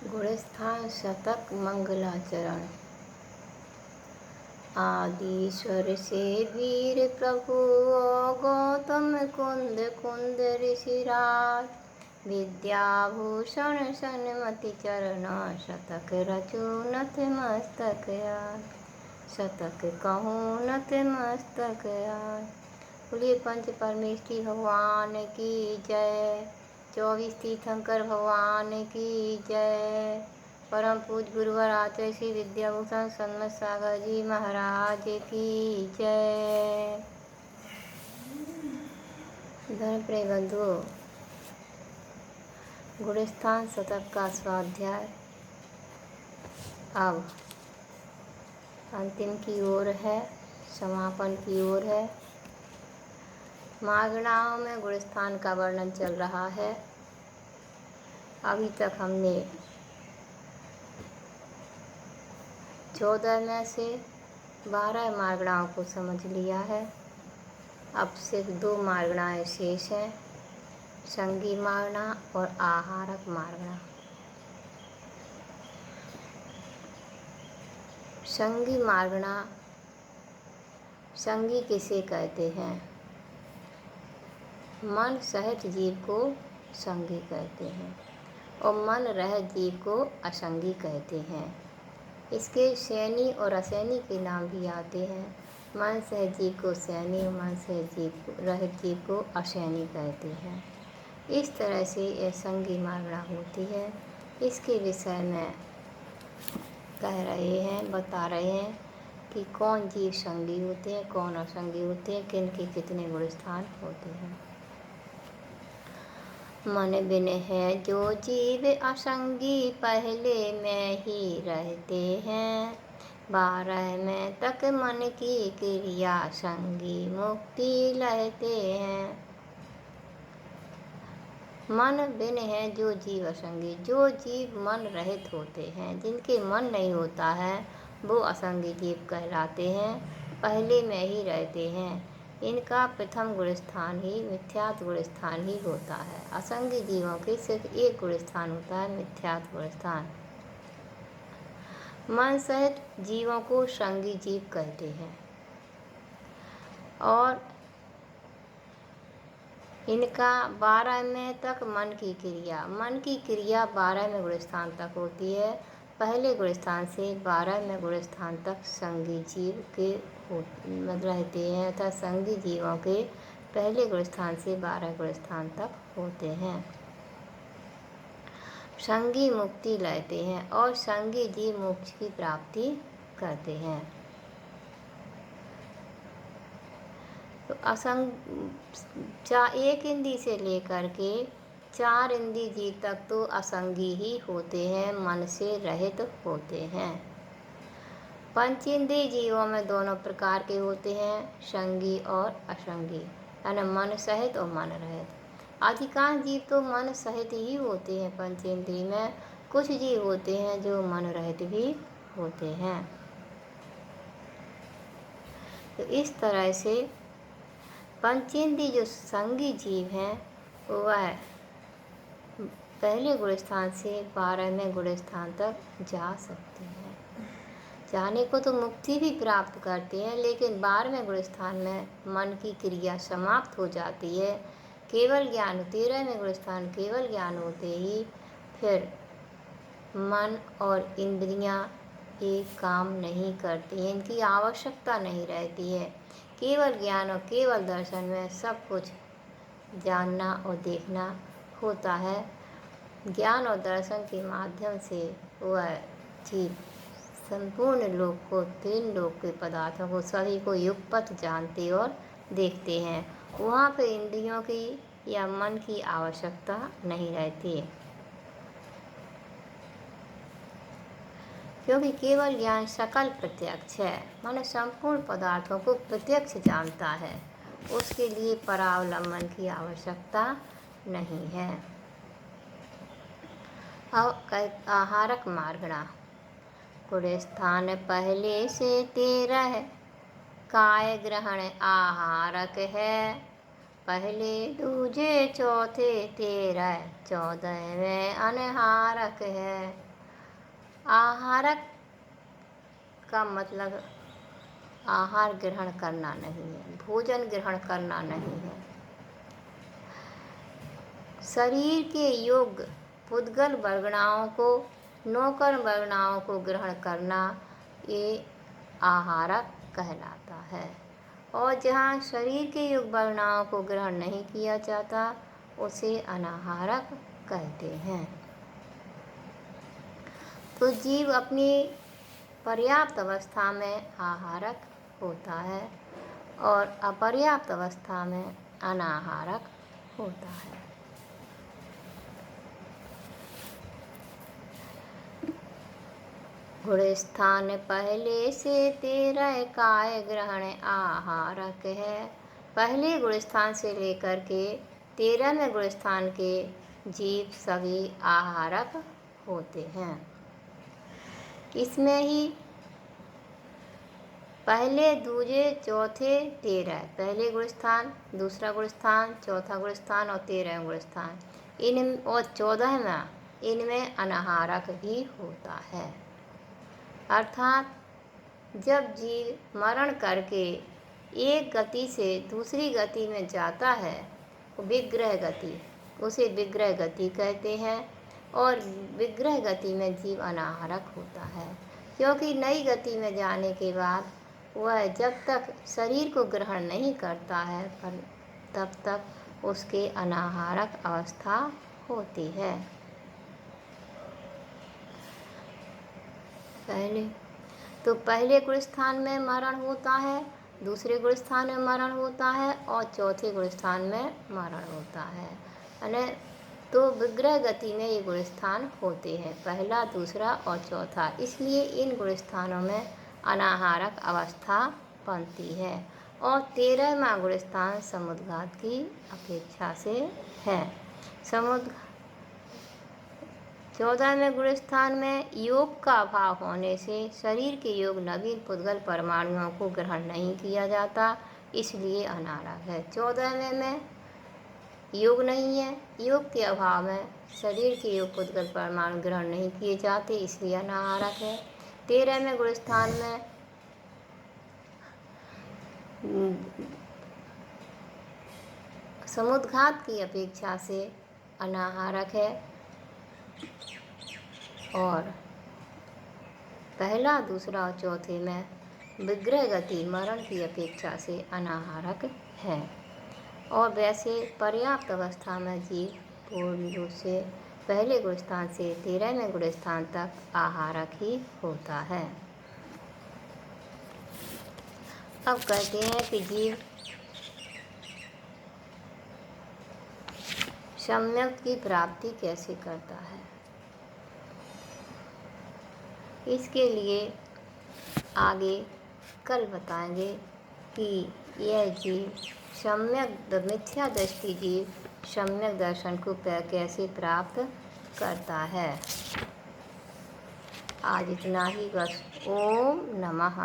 गुणस्थान शतक मंगलाचरण। आदिश्वर से वीर प्रभु गौतम कुंद कुंद ऋषिराज, विद्याभूषण सन्मति चरण शतक रचु नथ मस्तक आय, शतक कहूँ नथ मस्तक आय। बोलिए पंच परमेष्ठी भगवान की जय, 24 तीर्थंकर भगवान की जय। परम पूज गुरुवर आचार्य श्री विद्याभूषण सन्मत सागर जी महाराज की जय। धर्म प्रिय बंधुओं, गुणस्थान शतक का स्वाध्याय अब अंतिम की ओर है, समापन की ओर है। मार्गणाओं में गुणस्थान का वर्णन चल रहा है। अभी तक हमने 14 में से 12 मार्गणाओं को समझ लिया है। अब सिर्फ 2 मार्गणाएं शेष हैं, संगी मार्गणा और आहारक मार्गणा। संगी मार्गणा, संगी किसे कहते हैं? मन सहित जीव को संगी कहते हैं और मन रहित जीव को असंगी कहते हैं। इसके सैनी और असैनी के नाम भी आते हैं। मन सहित जीव को सैनी और मन सहित रहित जीव को असैनी कहते हैं। इस तरह से यह संगी मार्गणा होती है। इसके विषय में कह रहे हैं, बता रहे हैं कि कौन जीव संगी होते हैं, कौन असंगी होते हैं, किन के कितने गुणस्थान होते हैं। मन बिन है जो जीव असंगी, पहले में ही रहते हैं। 12 में तक मन की क्रिया, संगी मुक्ति लहते हैं। मन बिन है जो जीव असंगी, जो जीव मन रहित होते हैं, जिनके मन नहीं होता है, वो असंगी जीव कहलाते हैं, पहले में ही रहते हैं। इनका प्रथम गुणस्थान ही मिथ्यात्व गुणस्थान ही होता है। असंगी जीवों के सिर्फ एक गुणस्थान होता है, मिथ्यात्व गुणस्थान। मन सहित जीवों को संगी जीव कहते हैं और इनका 12 में तक मन की क्रिया 12 में गुणस्थान तक होती है। पहले गुणस्थान से 12 में गुणस्थान तक संगी जीव के रहते हैं तथा संगी जीवों के पहले गुणस्थान से 12 गुणस्थान तक होते हैं। संगी मुक्ति लेते हैं और संगी जीव मोक्ष की प्राप्ति करते हैं। तो एक इंद्री से लेकर के 4 इंद्री जीव तक तो असंगी ही होते हैं, मन से रहित होते हैं। पंचेंद्रिय जीवों में दोनों प्रकार के होते हैं, संगी और असंगी, यानी मन सहित और मन रहित। अधिकांश जीव तो मन सहित ही होते हैं पंचेंद्रिय में, कुछ जीव होते हैं जो मन रहित भी होते हैं। तो इस तरह से पंचेंद्रिय जो संगी जीव हैं वह पहले गुणस्थान से 12वें गुणस्थान तक जा सकते हैं। जाने को तो मुक्ति भी प्राप्त करते हैं, लेकिन 12वें गुणस्थान में मन की क्रिया समाप्त हो जाती है। केवल ज्ञान, 13वें गुणस्थान केवल ज्ञान होते ही फिर मन और इंद्रियां एक काम नहीं करती हैं, इनकी आवश्यकता नहीं रहती है। केवल ज्ञान और केवल दर्शन में सब कुछ जानना और देखना होता है। ज्ञान और दर्शन के माध्यम से वह जीव संपूर्ण लोक को, 3 लोक के पदार्थों को, सभी को युगपथ जानते और देखते हैं। वहाँ पे इंद्रियों की या मन की आवश्यकता नहीं रहती, क्योंकि केवल ज्ञान सकल प्रत्यक्ष है, मन संपूर्ण पदार्थों को प्रत्यक्ष जानता है, उसके लिए परावलंबन की आवश्यकता नहीं है। अब आहारक मार्गणा। गुणस्थान पहले से 13 काय ग्रहण आहारक है, पहले दूजे चौथे 13 14वें अनहारक है। आहारक का मतलब आहार ग्रहण करना नहीं है, भोजन ग्रहण करना नहीं है। शरीर के योग्य पुद्गल वर्गणाओं को, नौकर वर्गणाओं को ग्रहण करना ये आहारक कहलाता है। और जहाँ शरीर के युग वर्गणाओं को ग्रहण नहीं किया जाता उसे अनाहारक कहते हैं। तो जीव अपनी पर्याप्त अवस्था में आहारक होता है और अपर्याप्त अवस्था में अनाहारक होता है। गुणस्थान पहले से 13 काय ग्रहण आहारक है। पहले गुणस्थान से लेकर के 13वें गुणस्थान के जीव सभी आहारक होते हैं। इसमें ही पहले, दूजे, चौथे, 13, पहले गुणस्थान, दूसरा गुणस्थान, चौथा गुणस्थान और 13वां गुणस्थान, इन और 14वां, इनमें अनाहारक ही होता है। अर्थात जब जीव मरण करके एक गति से दूसरी गति में जाता है, विग्रह गति, उसे विग्रह गति कहते हैं। और विग्रह गति में जीव अनाहारक होता है, क्योंकि नई गति में जाने के बाद वह जब तक शरीर को ग्रहण नहीं करता है पर तब तक उसके अनाहारक अवस्था होती है। पहले गुणस्थान में मरण होता है, दूसरे गुणस्थान में मरण होता है और चौथे गुणस्थान में मरण होता है। तो विग्रह गति में ये गुणस्थान होते हैं, पहला, दूसरा और चौथा। इसलिए इन गुणस्थानों में अनाहारक अवस्था बनती है। और 13वां गुणस्थान समुद्घात की अपेक्षा से है। 14वें गुणस्थान में योग का अभाव होने से शरीर के योग नवीन पुद्गल परमाणुओं को ग्रहण नहीं किया जाता, इसलिए अनाहारक है। 14वें में योग नहीं है, योग के अभाव में शरीर के योग पुद्गल परमाणु ग्रहण नहीं किए जाते, इसलिए अनाहारक है। 13वें गुणस्थान में समुद्घात की अपेक्षा से अनाहारक है और पहला, दूसरा और चौथे में विग्रह गति मरण की अपेक्षा से अनाहारक है। और वैसे पर्याप्त अवस्था में जीव पूर्ण रूप से पहले गुणस्थान से 13वें गुणस्थान तक आहारक ही होता है। अब कहते हैं कि जीव सम्यक की प्राप्ति कैसे करता है। इसके लिए आगे कल बताएंगे कि यह जीव सम्यक मिथ्या दृष्टि जीव सम्यक दर्शन को कैसे प्राप्त करता है। आज इतना ही बस। ओम नमः।